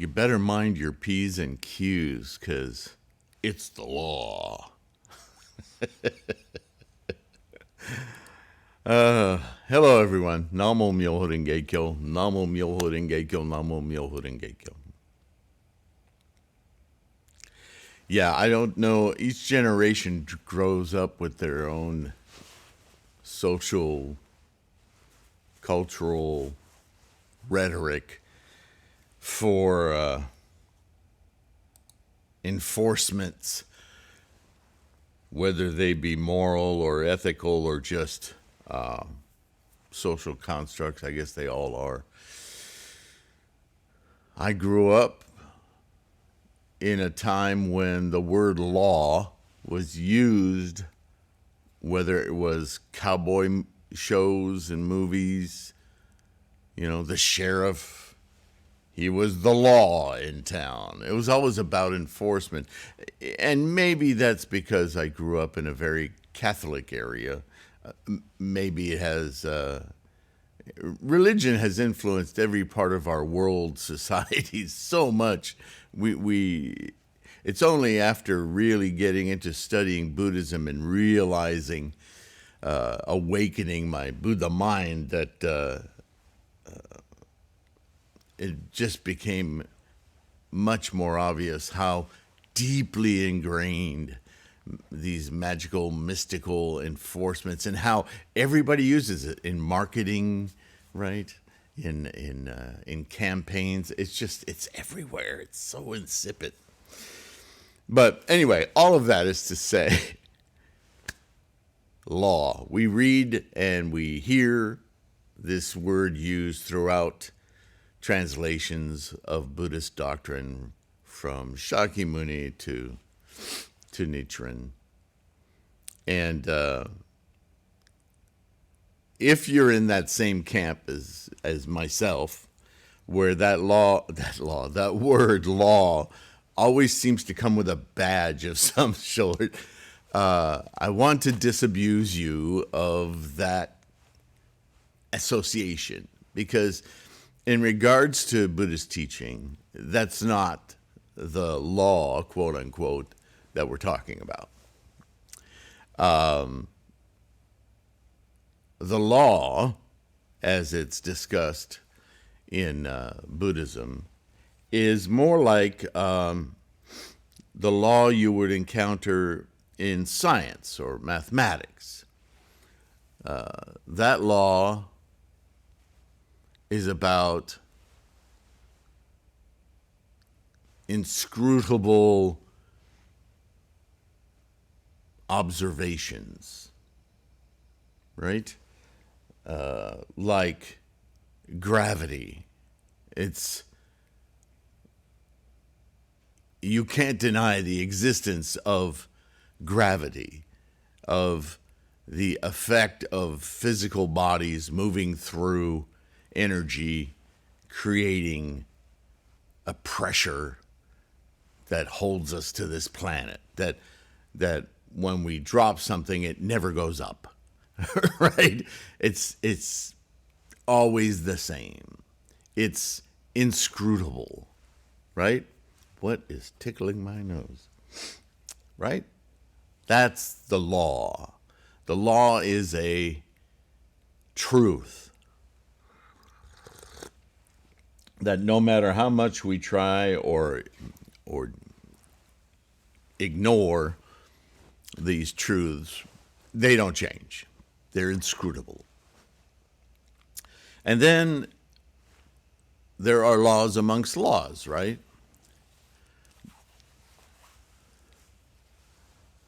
You better mind your P's and Q's, because it's the law. Hello, everyone. Namo Myoho Renge Kyo. Namo Myoho Renge Kyo. Namo Myoho Renge Kyo. Yeah, I don't know. Each generation grows up with their own social, cultural rhetoric for enforcements, whether they be moral or ethical or just social constructs. I guess they all are. I grew up in a time when the word law was used, whether it was cowboy shows and movies, the sheriff, he was the law in town. It was always about enforcement. And maybe that's because I grew up in a very Catholic area. Maybe it has, religion has influenced every part of our world society so much. It's only after really getting into studying Buddhism and realizing, awakening my Buddha mind that it just became much more obvious how deeply ingrained these magical, mystical enforcements and how everybody uses it in marketing, right? In campaigns. It's everywhere. It's so insipid. But anyway, all of that is to say, law. We read and we hear this word used throughout translations of Buddhist doctrine, from Shakyamuni to Nichiren. And if you're in that same camp as myself, where that word law always seems to come with a badge of some sort, I want to disabuse you of that association, because in regards to Buddhist teaching, that's not the law, quote unquote, that we're talking about. The law, as it's discussed in Buddhism, is more like the law you would encounter in science or mathematics. That law is about inscrutable observations, right? Like gravity. You can't deny the existence of gravity, of the effect of physical bodies moving through energy, creating a pressure that holds us to this planet, that when we drop something, it never goes up. Right? It's always the same. It's inscrutable, right? What is tickling my nose? Right? That's the law. The law is a truth that no matter how much we try or ignore these truths, they don't change. They're inscrutable. And then there are laws amongst laws, right?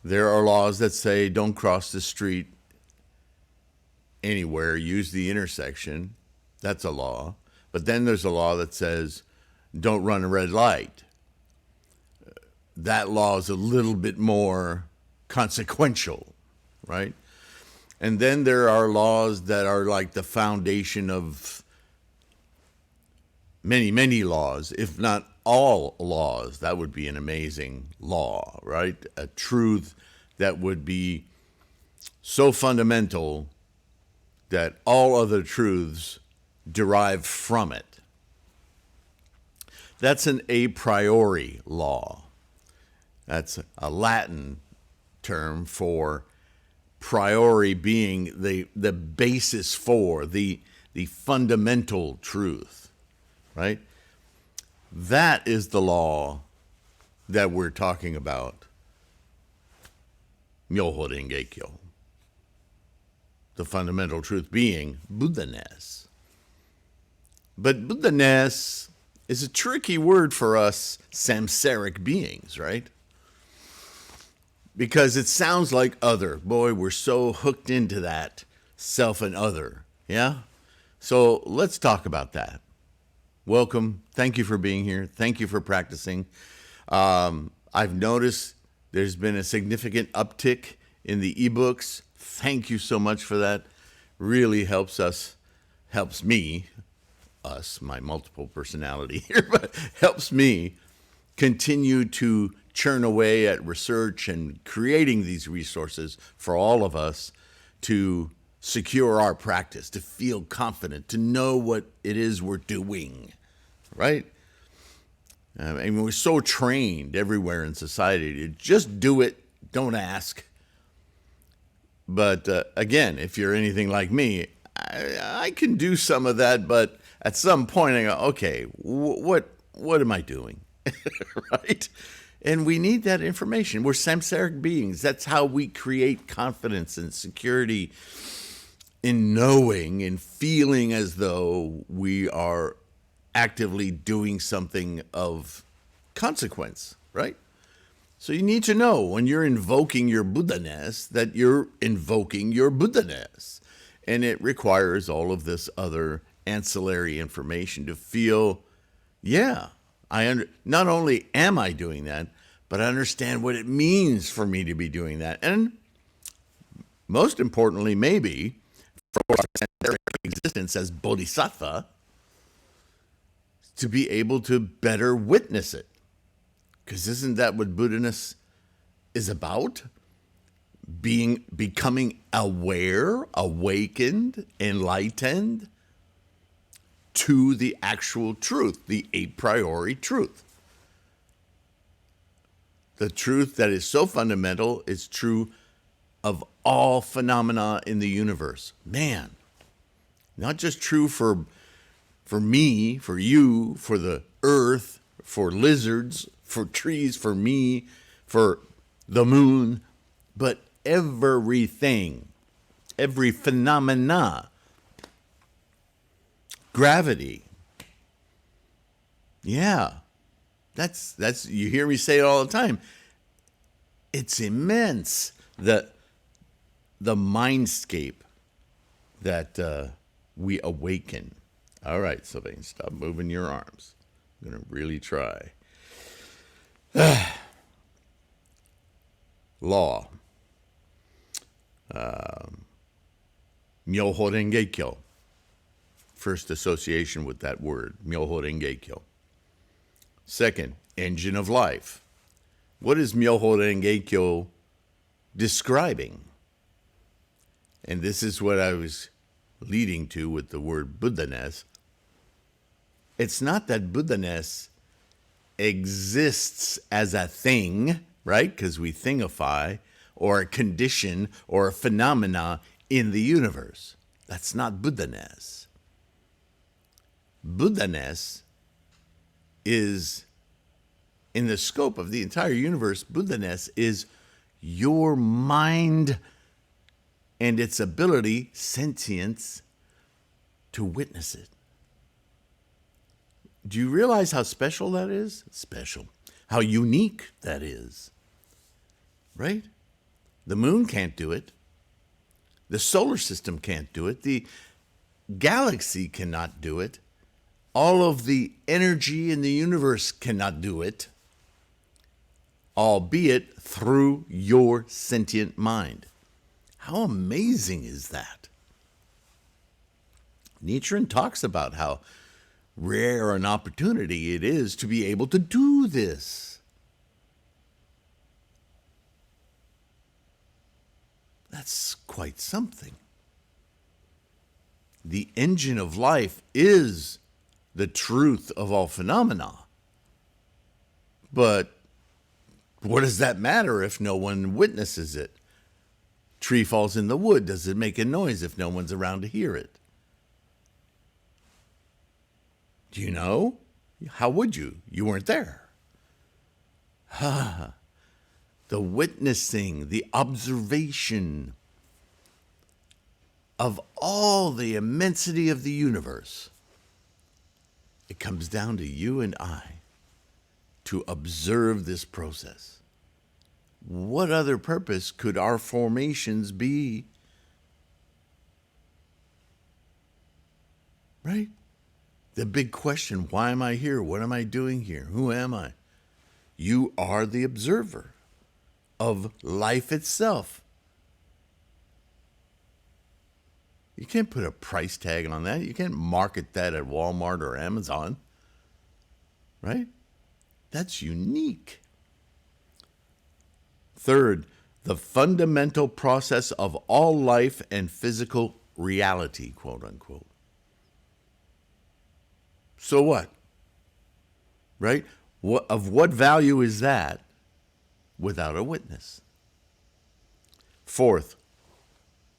There are laws that say don't cross the street anywhere, use the intersection. That's a law. But then there's a law that says don't run a red light. That law is a little bit more consequential, right? And then there are laws that are like the foundation of many, many laws, if not all laws. That would be an amazing law, right? A truth that would be so fundamental that all other truths derive from it. That's an a priori law. That's a Latin term for priori being the basis for, the fundamental truth, right? That is the law that we're talking about. Myoho Renge Kyo. The fundamental truth being Buddha-ness. But Buddha-ness is a tricky word for us samsaric beings, right? Because it sounds like other. Boy, we're so hooked into that self and other, yeah? So let's talk about that. Welcome. Thank you for being here. Thank you for practicing. I've noticed there's been a significant uptick in the ebooks. Thank you so much for that. Really helps me, my multiple personality here, but helps me continue to churn away at research and creating these resources for all of us to secure our practice, to feel confident, to know what it is we're doing, right? I mean, we're so trained everywhere in society to just do it, don't ask. But again, if you're anything like me, I can do some of that, but at some point I go, okay, what am I doing? Right? And we need that information. We're samsaric beings. That's how we create confidence and security in knowing and feeling as though we are actively doing something of consequence, right? So you need to know when you're invoking your Buddha-ness that you're invoking your Buddha-ness. And it requires all of this other ancillary information to feel, yeah, not only am I doing that, but I understand what it means for me to be doing that. And most importantly, maybe, for our existence as bodhisattva, to be able to better witness it. Because isn't that what Buddha-ness is about? Becoming aware, awakened, enlightened to the actual truth, the a priori truth. The truth that is so fundamental is true of all phenomena in the universe. Man, not just true for me, for you, for the earth, for lizards, for trees, for me, for the moon, but everything, every phenomena, gravity. Yeah, that's you hear me say it all the time. It's immense, the mindscape that we awaken. All right, Sylvain, stop moving your arms. I'm going to really try. Law. Myoho Renge Kyo. First association with that word, Myoho Renge Kyo. Second, engine of life. What is Myoho Renge Kyo describing? And this is what I was leading to with the word Buddha-ness. It's not that Buddha-ness exists as a thing, right? Because we thingify, or a condition, or a phenomena in the universe. That's not Buddha-ness. Buddha-ness is, in the scope of the entire universe, Buddha-ness is your mind and its ability, sentience, to witness it. Do you realize how special that is? Special. How unique that is. Right? The moon can't do it. The solar system can't do it. The galaxy cannot do it. All of the energy in the universe cannot do it, albeit through your sentient mind. How amazing is that? Nichiren talks about how rare an opportunity it is to be able to do this. That's quite something. The engine of life is the truth of all phenomena, But what does that matter if no one witnesses it? Tree falls in the wood. Does it make a noise if no one's around to hear it? Do you know? How would you? You weren't there. The witnessing, the observation of all the immensity of the universe. It comes down to you and I to observe this process. What other purpose could our formations be? Right? The big question, why am I here? What am I doing here? Who am I? You are the observer of life itself. You can't put a price tag on that. You can't market that at Walmart or Amazon. Right? That's unique. Third, the fundamental process of all life and physical reality, quote unquote. So what? Right? Of what value is that without a witness? Fourth,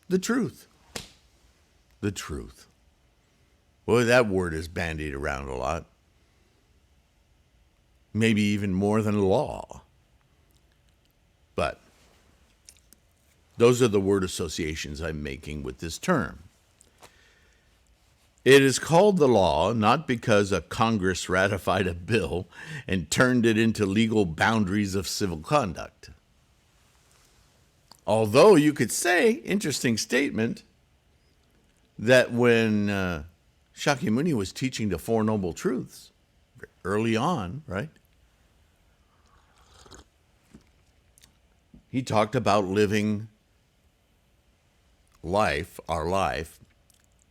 the truth. The truth. Well, that word is bandied around a lot. Maybe even more than law. But those are the word associations I'm making with this term. It is called the law not because a Congress ratified a bill and turned it into legal boundaries of civil conduct. Although you could say, interesting statement, that when Shakyamuni was teaching the Four Noble Truths early on, right? He talked about living life, our life,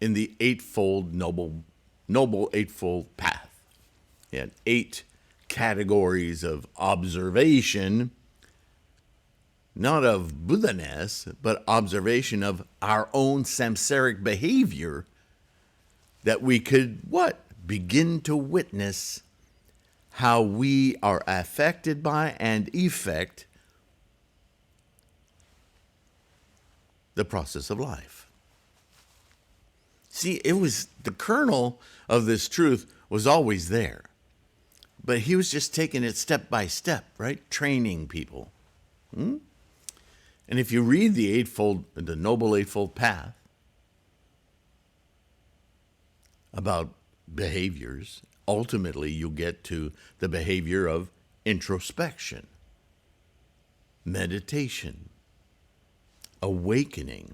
in the noble eightfold path. He had 8 categories of observation, not of Buddha-ness, but observation of our own samsaric behavior that we could, begin to witness how we are affected by and effect the process of life. See, it was the kernel of this truth was always there. But he was just taking it step by step, right? Training people. And if you read the Noble Eightfold Path about behaviors, ultimately you'll get to the behavior of introspection, meditation, awakening.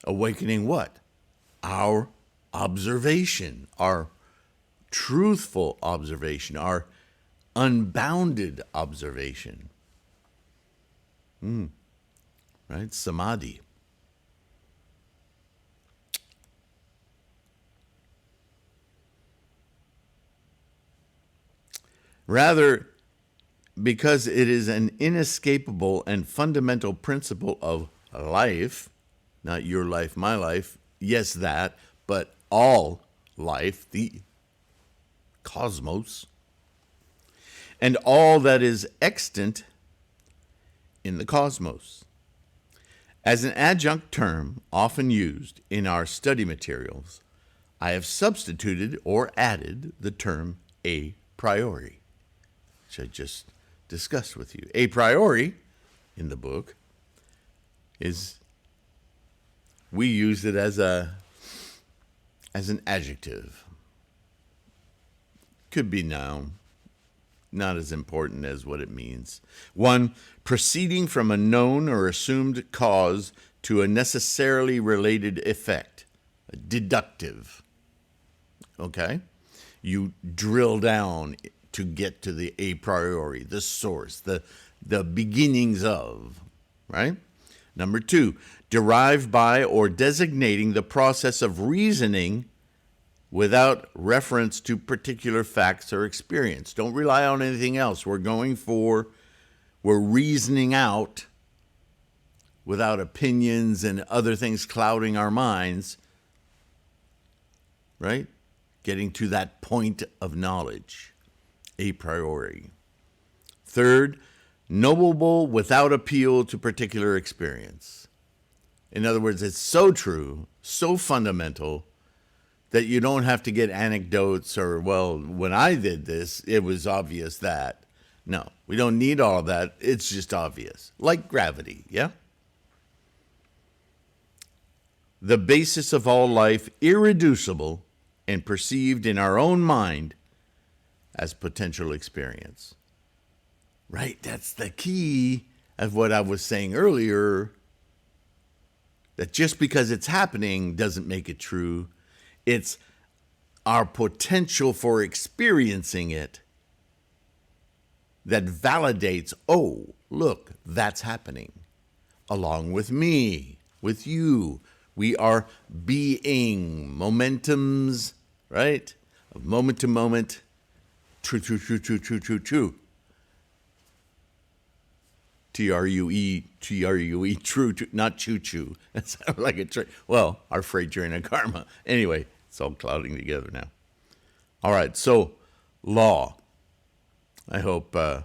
Awakening what? Our observation, our truthful observation, our unbounded observation. Right? Samadhi. Rather, because it is an inescapable and fundamental principle of life, not your life, my life, yes, that, but all life, the cosmos, and all that is extant in the cosmos. As an adjunct term often used in our study materials, I have substituted or added the term a priori, which I just discussed with you. A priori, in the book, is, we use it as an adjective. Could be noun, not as important as what it means. 1, proceeding from a known or assumed cause to a necessarily related effect, deductive. Okay? You drill down to get to the a priori, the source, the beginnings of, right? Number 2, derived by or designating the process of reasoning without reference to particular facts or experience. Don't rely on anything else. We're reasoning out without opinions and other things clouding our minds, right? Getting to that point of knowledge. a priori. Third, knowable without appeal to particular experience. In other words, it's so true, so fundamental, that you don't have to get anecdotes or, well, when I did this, it was obvious that. No, we don't need all of that. It's just obvious. Like gravity, yeah? The basis of all life, irreducible and perceived in our own mind as potential experience. Right? That's the key of what I was saying earlier, that just because it's happening doesn't make it true. It's our potential for experiencing it that validates, oh, look, that's happening. Along with me, with you. We are being momentums, right? Of moment to moment. True. True, not choo-choo. That sounds like a train. Well, our freight train of karma. Anyway, it's all clouding together now. All right, so law. I hope I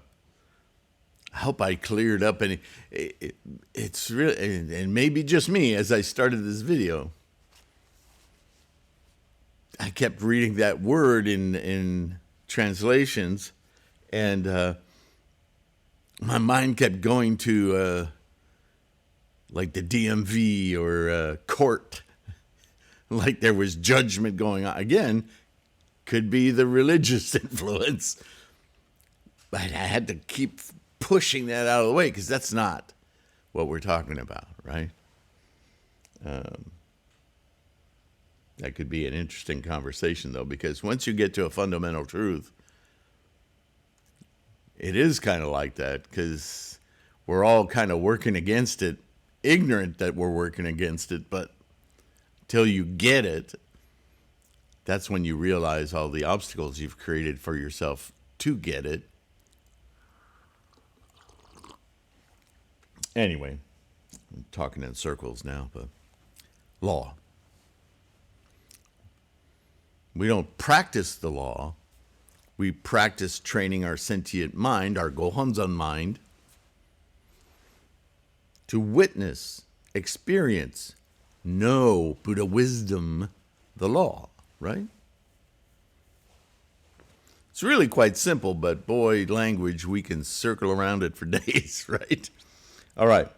cleared up any. It's really, and maybe just me as I started this video. I kept reading that word in translations, and my mind kept going to like the DMV or court, like there was judgment going on. Again, could be the religious influence, but I had to keep pushing that out of the way because that's not what we're talking about, right? That could be an interesting conversation, though, because once you get to a fundamental truth, it is kind of like that because we're all kind of working against it, ignorant that we're working against it, but till you get it, that's when you realize all the obstacles you've created for yourself to get it. Anyway, I'm talking in circles now, but law. We don't practice the law. We practice training our sentient mind, our Gohonzon mind, to witness, experience, know, Buddha wisdom, the law, right? It's really quite simple, but boy, language, we can circle around it for days, right? All right.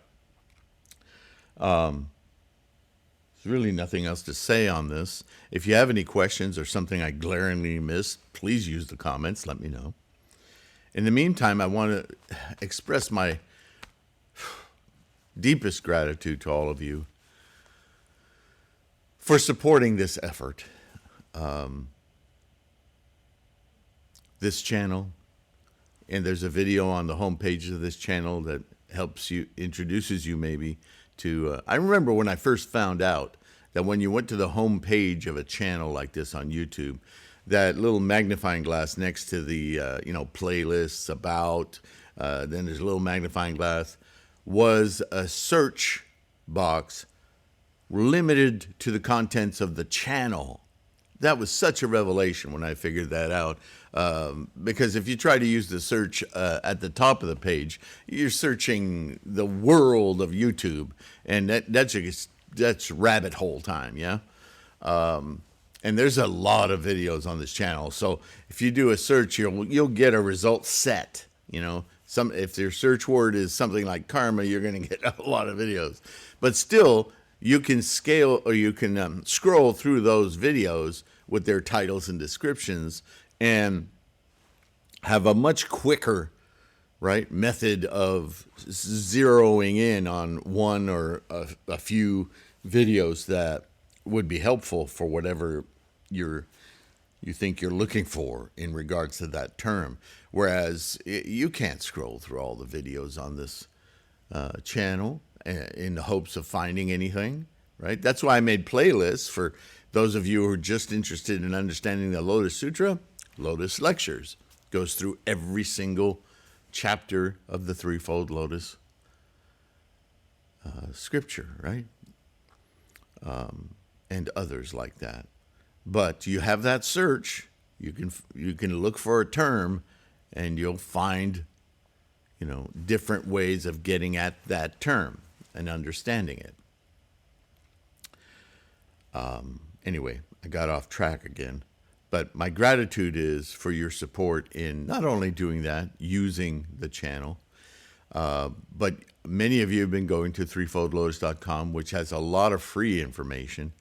There's really nothing else to say on this. If you have any questions or something I glaringly missed, please use the comments. Let me know. In the meantime, I want to express my deepest gratitude to all of you for supporting this effort. This channel, and there's a video on the homepage of this channel that helps you, introduces you maybe to, I remember when I first found out that when you went to the home page of a channel like this on YouTube, that little magnifying glass next to the, playlists about, then there's a little magnifying glass, was a search box limited to the contents of the channel. That was such a revelation when I figured that out. Because if you try to use the search at the top of the page, you're searching the world of YouTube, and that's rabbit hole time, yeah? And there's a lot of videos on this channel. So if you do a search, you'll get a result set, if your search word is something like karma, you're going to get a lot of videos. But still, you can scale, or you can scroll through those videos with their titles and descriptions and have a much quicker, method of zeroing in on one or a few videos that would be helpful for whatever you think you're looking for in regards to that term. Whereas you can't scroll through all the videos on this channel in the hopes of finding anything, right? That's why I made playlists for those of you who are just interested in understanding the Lotus Sutra. Lotus Lectures goes through every single chapter of the Threefold Lotus scripture, right? And others like that. But you have that search. You can look for a term and you'll find, different ways of getting at that term and understanding it. Anyway, I got off track again. But my gratitude is for your support in not only doing that, using the channel, but many of you have been going to threefoldlotus.com, which has a lot of free information,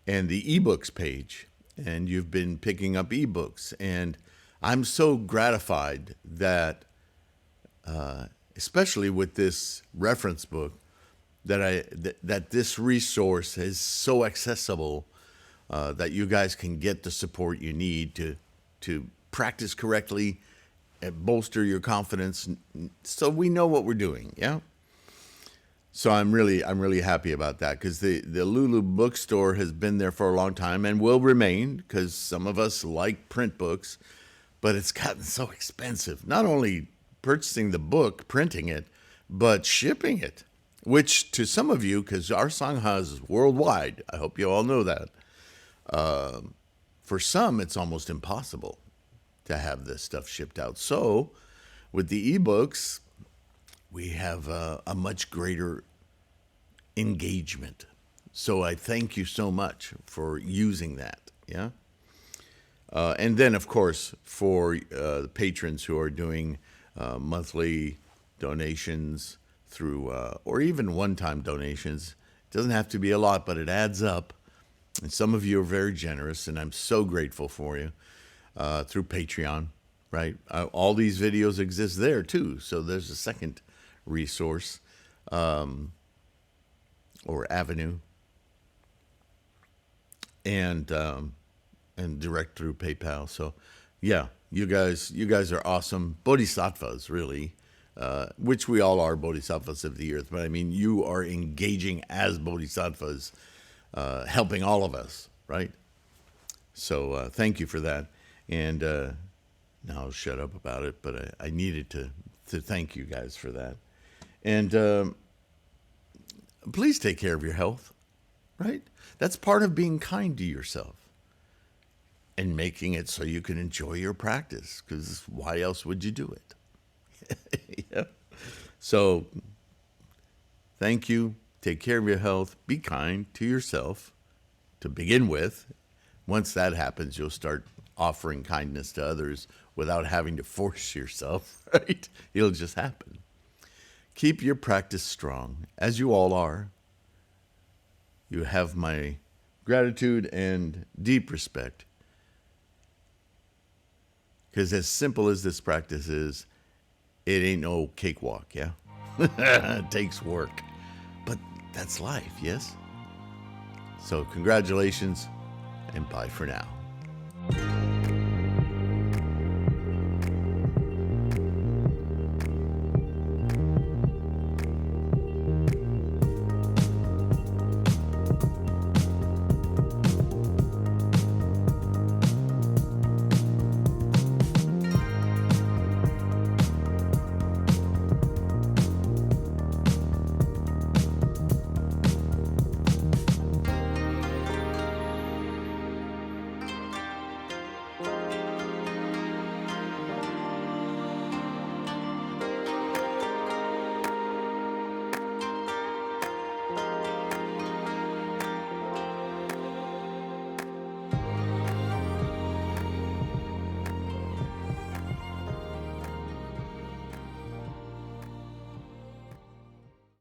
and the ebooks page. And you've been picking up ebooks. And I'm so gratified that, especially with this reference book, that this resource is so accessible that you guys can get the support you need to practice correctly and bolster your confidence, so we know what we're doing. Yeah. So I'm really happy about that, because the Lulu bookstore has been there for a long time and will remain, because some of us like print books, but it's gotten so expensive. Not only purchasing the book, printing it, but shipping it, which to some of you, because our Sangha is worldwide, I hope you all know that. For some, it's almost impossible to have this stuff shipped out. So with the ebooks, we have a much greater engagement. So I thank you so much for using that. Yeah. And then, of course, for the patrons who are doing monthly donations through, or even one-time donations. It doesn't have to be a lot, but it adds up. And some of you are very generous, and I'm so grateful for you, through Patreon, right? All these videos exist there, too. So there's a second resource, or avenue, and direct through PayPal. So, yeah, you guys are awesome. Bodhisattvas, really, which we all are, bodhisattvas of the earth. But I mean, you are engaging as bodhisattvas, helping all of us, right? So thank you for that. And now I'll shut up about it, but I needed to thank you guys for that. And please take care of your health, right? That's part of being kind to yourself and making it so you can enjoy your practice, because why else would you do it? Yeah. So thank you. Take care of your health. Be kind to yourself to begin with. Once that happens, you'll start offering kindness to others without having to force yourself, right? It'll just happen. Keep your practice strong, as you all are. You have my gratitude and deep respect. Because as simple as this practice is, it ain't no cakewalk, yeah? It takes work. But that's life, yes? So congratulations, and bye for now.